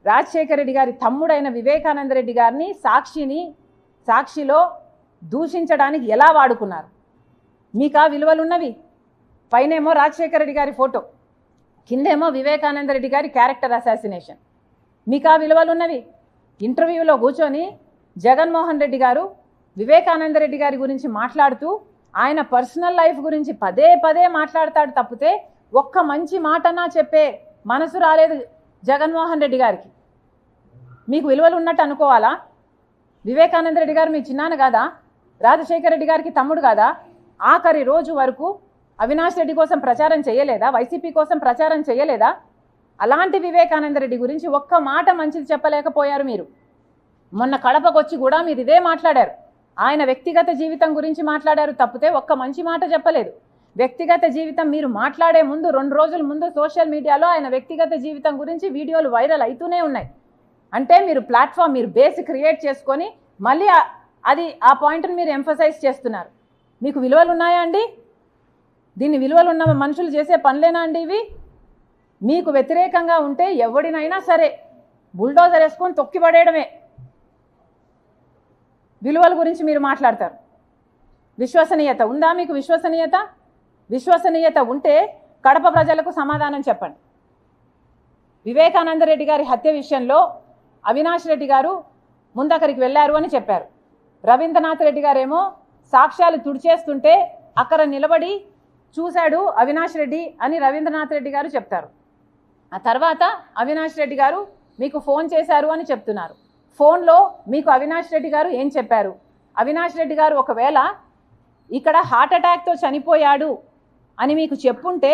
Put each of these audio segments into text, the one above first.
రాజశేఖర రెడ్డి గారి తమ్ముడైన వివేకానంద రెడ్డి గారిని సాక్షిలో దూషించడానికి ఎలా వాడుకున్నారు? మీకు ఆ విలువలున్నవి? పైనేమో రాజశేఖర రెడ్డి గారి ఫోటో, కిందేమో వివేకానంద రెడ్డి గారి క్యారెక్టర్ అసాసినేషన్. మీకు ఆ విలువలున్నవి? ఇంటర్వ్యూలో కూర్చొని జగన్మోహన్ రెడ్డి గారు వివేకానంద రెడ్డి గారి గురించి మాట్లాడుతూ ఆయన పర్సనల్ లైఫ్ గురించి పదే పదే మాట్లాడతాడు తప్పితే ఒక్క మంచి మాటనా చెప్పే మనసు రాలేదు జగన్మోహన్ రెడ్డి గారికి. మీకు విలువలు ఉన్నట్టు అనుకోవాలా? వివేకానంద రెడ్డి గారు మీ చిన్నాన్న కాదా? రాజశేఖర రెడ్డి గారికి తమ్ముడు కాదా? ఆఖరి రోజు వరకు అవినాష్ రెడ్డి కోసం ప్రచారం చేయలేదా? వైసీపీ కోసం ప్రచారం చేయలేదా? అలాంటి వివేకానంద రెడ్డి గురించి ఒక్క మాట మంచిది చెప్పలేకపోయారు మీరు. మొన్న కడపకొచ్చి కూడా మీరు ఇదే మాట్లాడారు. ఆయన వ్యక్తిగత జీవితం గురించి మాట్లాడారు తప్పితే ఒక్క మంచి మాట చెప్పలేదు. వ్యక్తిగత జీవితం మీరు మాట్లాడే ముందు 2 రోజుల ముందు సోషల్ మీడియాలో ఆయన వ్యక్తిగత జీవితం గురించి వీడియోలు వైరల్ అవుతూనే ఉన్నాయి. అంటే మీరు ప్లాట్ఫామ్, మీరు బేస్ క్రియేట్ చేసుకొని మళ్ళీ ఆ పాయింట్ని మీరు ఎంఫసైజ్ చేస్తున్నారు. మీకు విలువలు ఉన్నాయా అండి? దీన్ని విలువలు ఉన్న మనుషులు చేసే పనులేనా అండి ఇవి? మీకు వ్యతిరేకంగా ఉంటే ఎవడినైనా సరే బుల్డోజర్ వేసుకొని తొక్కి పడేయడమే. విలువల గురించి మీరు మాట్లాడతారు. విశ్వసనీయత ఉందా మీకు? విశ్వసనీయత ఉంటే కడప ప్రజలకు సమాధానం చెప్పండి. వివేకానంద రెడ్డి గారి హత్య విషయంలో అవినాష్ రెడ్డి గారు ముందక్కడికి వెళ్ళారు అని చెప్పారు. రవీంద్రనాథ్ రెడ్డి గారేమో సాక్ష్యాలు తుడిచేస్తుంటే అక్కడ నిలబడి చూశాడు అవినాష్ రెడ్డి అని రవీంద్రనాథ్ రెడ్డి గారు చెప్తారు. ఆ తర్వాత అవినాష్ రెడ్డి గారు మీకు ఫోన్ చేశారు అని చెప్తున్నారు. ఫోన్లో మీకు అవినాష్ రెడ్డి గారు ఏం చెప్పారు? అవినాష్ రెడ్డి గారు ఒకవేళ ఇక్కడ హార్ట్ అటాక్తో చనిపోయాడు అని మీకు చెప్పుంటే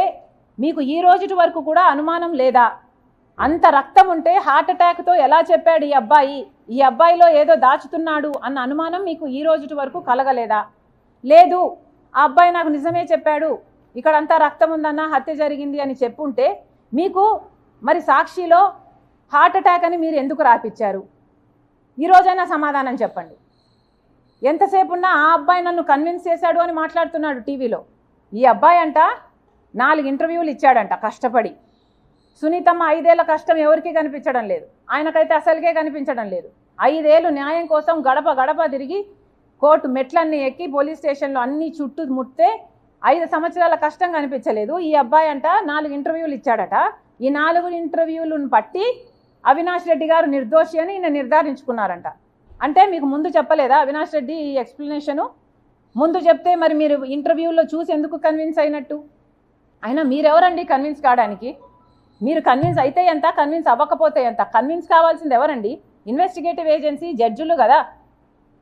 మీకు ఈ రోజు వరకు కూడా అనుమానం లేదా? అంత రక్తం ఉంటే హార్ట్ అటాక్తో ఎలా చెప్పాడు ఈ అబ్బాయిలో ఏదో దాచుతున్నాడు అన్న అనుమానం మీకు ఈ రోజు వరకు కలగలేదా? లేదు, ఆ అబ్బాయి నాకు నిజమే చెప్పాడు, ఇక్కడ అంతా రక్తం ఉందన్న, హత్య జరిగింది అని చెప్పుంటే మీకు మరి సాక్షిలో హార్ట్ అటాక్ అని మీరు ఎందుకు రాపిచ్చారు? ఈరోజైనా సమాధానం చెప్పండి. ఎంతసేపు ఉన్నా ఆ అబ్బాయి నన్ను కన్విన్స్ చేశాడు అని మాట్లాడుతున్నాడు టీవీలో. ఈ అబ్బాయి అంట 4 ఇంటర్వ్యూలు ఇచ్చాడంట కష్టపడి. సునీతమ్మ 5 ఏళ్ల కష్టం ఎవరికీ కనిపించడం లేదు, ఆయనకైతే అసలుకే కనిపించడం లేదు. 5 ఏళ్ళు న్యాయం కోసం గడప గడప తిరిగి కోర్టు మెట్లన్నీ ఎక్కి పోలీస్ స్టేషన్లో అన్ని చుట్టూ ముట్టే 5 సంవత్సరాల కష్టం కనిపించలేదు. ఈ అబ్బాయి అంట 4 ఇంటర్వ్యూలు ఇచ్చాడట. ఈ 4 ఇంటర్వ్యూలను బట్టి అవినాష్ రెడ్డి గారు నిర్దోషి అని ఈయన నిర్ధారించుకున్నారంట. అంటే మీకు ముందు చెప్పలేదా అవినాష్ రెడ్డి ఈ ఎక్స్ప్లెనేషను? ముందు చెప్తే మరి మీరు ఇంటర్వ్యూలో చూసి ఎందుకు కన్విన్స్ అయినట్టు? అయినా మీరెవరండి కన్విన్స్ కావడానికి? మీరు కన్విన్స్ అయితే ఎంత, కన్విన్స్ అవ్వకపోతే ఎంత? కన్విన్స్ కావాల్సింది ఎవరండి? ఇన్వెస్టిగేటివ్ ఏజెన్సీ, జడ్జిలు కదా.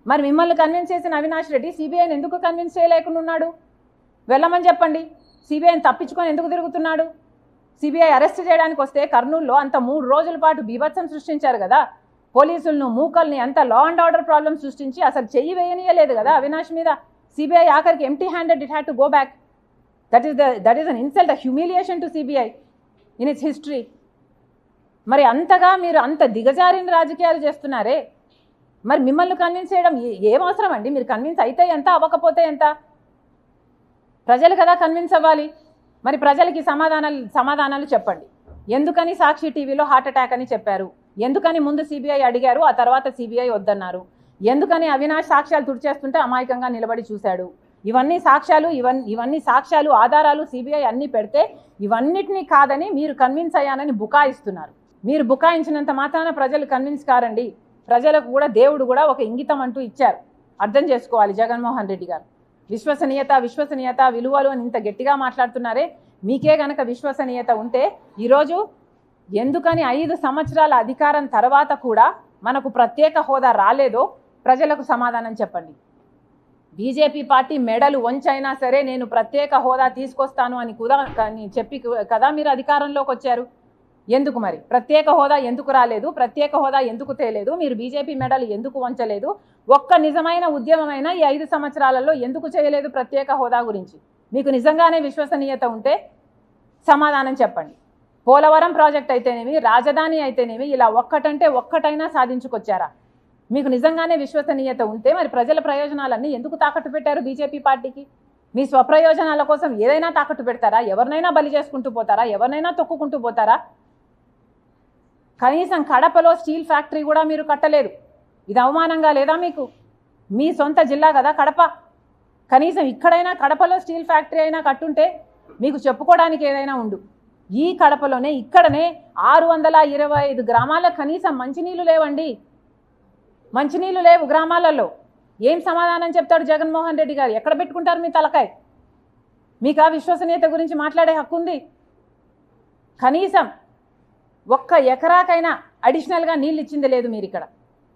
మరి మిమ్మల్ని కన్విన్స్ చేసిన అవినాష్ రెడ్డి సిబిఐని ఎందుకు కన్విన్స్ చేయలేకుండా ఉన్నాడు? వెళ్ళమని చెప్పండి. సిబిఐని తప్పించుకొని ఎందుకు తిరుగుతున్నాడు? సిబిఐ అరెస్ట్ చేయడానికి వస్తే కర్నూలులో అంత 3 రోజుల పాటు బీభత్సం సృష్టించారు కదా. పోలీసులను, మూకల్ని అంత లా అండ్ ఆర్డర్ ప్రాబ్లమ్ సృష్టించి అసలు చెయ్యి వేయనీయలేదు కదా అవినాష్ మీద. సిబిఐ ఆఖరికి empty handed, it had to go back. That is an insult, humiliation to CBI in it's history. మరి అంతగా మీరు అంత దిగజారిన రాజకీయాలు చేస్తున్నారే, మరి మిమ్మల్ని కన్విన్స్ చేయడం ఏం అవసరం అండి? మీరు కన్విన్స్ అయితే ఎంత, అవ్వకపోతే ఎంత? ప్రజలు కదా కన్విన్స్ అవ్వాలి. మరి ప్రజలకి సమాధానాలు చెప్పండి. ఎందుకని సాక్షి టీవీలో హార్ట్ అటాక్ అని చెప్పారు? ఎందుకని ముందు సిబిఐ అడిగారు, ఆ తర్వాత సిబిఐ వద్దన్నారు? ఎందుకని అవినాష్ సాక్ష్యాలు తుడిచేస్తుంటే అమాయకంగా నిలబడి చూశాడు? ఇవన్నీ సాక్ష్యాలు, ఆధారాలు సిబిఐ అన్నీ పెడితే ఇవన్నిటినీ కాదని మీరు కన్విన్స్ అయ్యానని బుకాయిస్తున్నారు. మీరు బుకాయించినంత మాత్రాన ప్రజలు కన్విన్స్ కారండి. ప్రజలకు కూడా దేవుడు కూడా ఒక ఇంగితం అంటూ ఇచ్చారు, అర్థం చేసుకోవాలి జగన్మోహన్ రెడ్డి గారు. విశ్వసనీయత విలువలు అని ఇంత గట్టిగా మాట్లాడుతున్నారే, మీకే గనక విశ్వసనీయత ఉంటే ఈరోజు ఎందుకని 5 సంవత్సరాల అధికారం తర్వాత కూడా మనకు ప్రత్యేక హోదా రాలేదో ప్రజలకు సమాధానం చెప్పండి. బీజేపీ పార్టీ మెడలు వంచైనా సరే నేను ప్రత్యేక హోదా తీసుకొస్తాను అని చెప్పి కదా మీరు అధికారంలోకి వచ్చారు. ఎందుకు మరి ప్రత్యేక హోదా ఎందుకు రాలేదు? ప్రత్యేక హోదా ఎందుకు తేలేదు? మీరు బీజేపీ మెడలు ఎందుకు వంచలేదు? ఒక్క నిజమైన ఉద్యమమైన ఈ 5 సంవత్సరాలలో ఎందుకు చేయలేదు ప్రత్యేక హోదా గురించి? మీకు నిజంగానే విశ్వసనీయత ఉంటే సమాధానం చెప్పండి. పోలవరం ప్రాజెక్ట్ అయితేనేమి, రాజధాని అయితేనేమి, ఇలా ఒక్కటంటే ఒక్కటైనా సాధించుకొచ్చారా? మీకు నిజంగానే విశ్వసనీయత ఉంటే మరి ప్రజల ప్రయోజనాలన్నీ ఎందుకు తాకట్టు పెట్టారు బీజేపీ పార్టీకి? మీ స్వప్రయోజనాల కోసం ఏదైనా తాకట్టు పెడతారా? ఎవరినైనా బలి చేసుకుంటూ పోతారా? ఎవరినైనా తొక్కుకుంటూ పోతారా? కనీసం కడపలో స్టీల్ ఫ్యాక్టరీ కూడా మీరు కట్టలేదు. ఇది అవమానంగా లేదా మీకు? మీ సొంత జిల్లా కదా కడప. కనీసం ఇక్కడైనా కడపలో స్టీల్ ఫ్యాక్టరీ అయినా కట్టుంటే మీకు చెప్పుకోవడానికి ఏదైనా ఉండు. ఈ కడపలోనే ఇక్కడనే 625 గ్రామాలకు కనీసం మంచినీళ్ళు లేవండి. మంచినీళ్ళు లేవు గ్రామాలలో. ఏం సమాధానం చెప్తాడు జగన్మోహన్ రెడ్డి గారు? ఎక్కడ పెట్టుకుంటారు మీ తలకాయ? మీకు ఆ విశ్వసనీయత గురించి మాట్లాడే హక్కు ఉంది? కనీసం ఒక్క ఎకరాకైనా అడిషనల్గా నీళ్ళు ఇచ్చింది లేదు మీరు ఇక్కడ.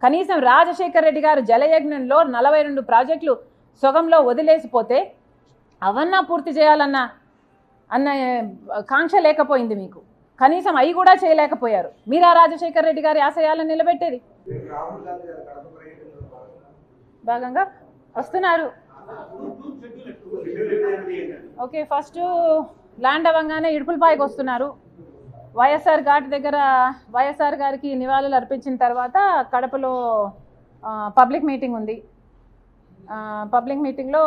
కనీసం రాజశేఖర్ రెడ్డి గారు జలయజ్ఞంలో 42 ప్రాజెక్టులు సొగంలో వదిలేసిపోతే అవన్నా పూర్తి చేయాలన్న కాంక్ష లేకపోయింది మీకు. కనీసం అవి కూడా చేయలేకపోయారు. మీరా రాజశేఖర్ రెడ్డి గారి ఆశయాలను నిలబెట్టేది? భాగంగా వస్తున్నారు. ఓకే, ఫస్ట్ ల్యాండ్ అవ్వగానే ఇడుపులపాయకి వస్తున్నారు. వైఎస్ఆర్ ఘాట్ దగ్గర వైఎస్ఆర్ గారికి నివాళులు అర్పించిన తర్వాత కడపలో పబ్లిక్ మీటింగ్ ఉంది. పబ్లిక్ మీటింగ్లో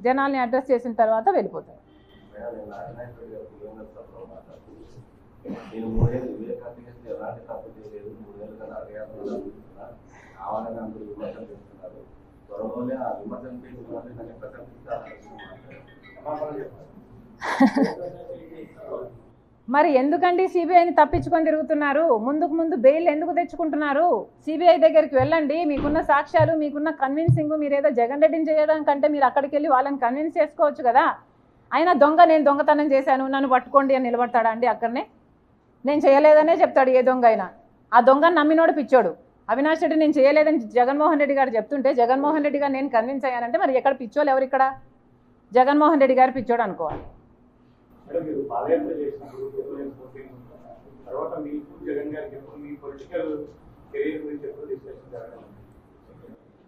జనాల్ని అడ్రస్ చేసిన తర్వాత వెళ్ళిపోతారు. మరి ఎందుకండి సిబిఐని తప్పించుకొని తిరుగుతున్నారు? ముందుకు ముందు బెయిల్ ఎందుకు తెచ్చుకుంటున్నారు? సిబిఐ దగ్గరికి వెళ్ళండి. మీకున్న సాక్ష్యాలు, మీకున్న కన్విన్సింగ్, మీరు ఏదో జగన్ రెడ్డిని చేయడం కంటే మీరు అక్కడికి వెళ్ళి వాళ్ళని కన్విన్స్ చేసుకోవచ్చు కదా. అయినా దొంగ నేను దొంగతనం చేశాను నన్ను పట్టుకోండి అని నిలబడతాడా అండి? అక్కడనే నేను చేయలేదనే చెప్తాడు ఏ దొంగ అయినా. ఆ దొంగని నమ్మినోడు పిచ్చోడు. అవినాష్ రెడ్డి నేను చేయలేదని జగన్మోహన్ రెడ్డి గారు చెప్తుంటే జగన్మోహన్ రెడ్డి గారు నేను కన్విన్స్ అయ్యానంటే మరి ఎక్కడ పిచ్చోళ్ళు ఎవరు? ఇక్కడ జగన్మోహన్ రెడ్డి గారు పిచ్చోడు అనుకోవాలి.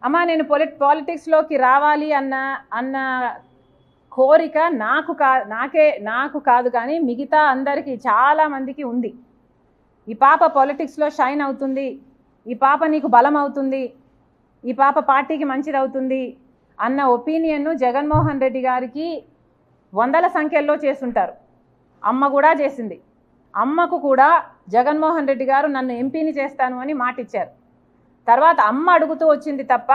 అమ్మా, నేను పాలిటిక్స్లోకి రావాలి అన్న కోరిక నాకు కాదు కానీ మిగతా అందరికీ చాలా మందికి ఉంది. ఈ పాప పాలిటిక్స్లో షైన్ అవుతుంది, ఈ పాప నీకు బలం అవుతుంది, ఈ పాప పార్టీకి మంచిది అవుతుంది అన్న ఒపీనియన్ను జగన్మోహన్ రెడ్డి గారికి వందల సంఖ్యల్లో చేస్తుంటారు. అమ్మ కూడా చేసింది. అమ్మకు కూడా జగన్మోహన్ రెడ్డి గారు నన్ను ఎంపీని చేస్తాను అని మాట ఇచ్చారు. తర్వాత అమ్మ అడుగుతూ వచ్చింది తప్ప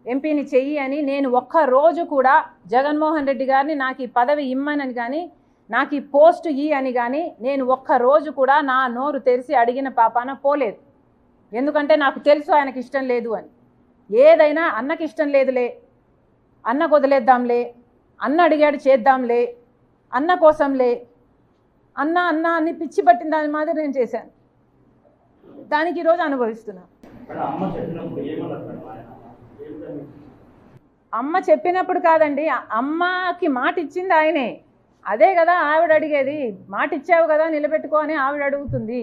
ఎంపీని చెయ్యి అని నేను ఒక్కరోజు కూడా జగన్మోహన్ రెడ్డి గారిని నాకు ఈ పదవి ఇమ్మనని కానీ నాకు ఈ పోస్టు ఇ అని కానీ నేను ఒక్కరోజు కూడా నా నోరు తెరిచి అడిగిన పాపాన పోలేదు. ఎందుకంటే నాకు తెలుసు ఆయనకి ఇష్టం లేదు అని. ఏదైనా అన్నకి ఇష్టం లేదులే, అన్నకు వదిలేద్దాంలే, అన్న అడిగాడు చేద్దాంలే, అన్న కోసంలే, అన్న అని పిచ్చి పట్టిన దాని మాదిరి నేను చేశాను. దానికి ఈరోజు అనుభవిస్తున్నాను. అమ్మ చెప్పినప్పుడు కాదండి, అమ్మకి మాట ఇచ్చింది ఆయనే. అదే కదా ఆవిడ అడిగేది. మాట ఇచ్చావు కదా నిలబెట్టుకో అని ఆవిడ అడుగుతుంది.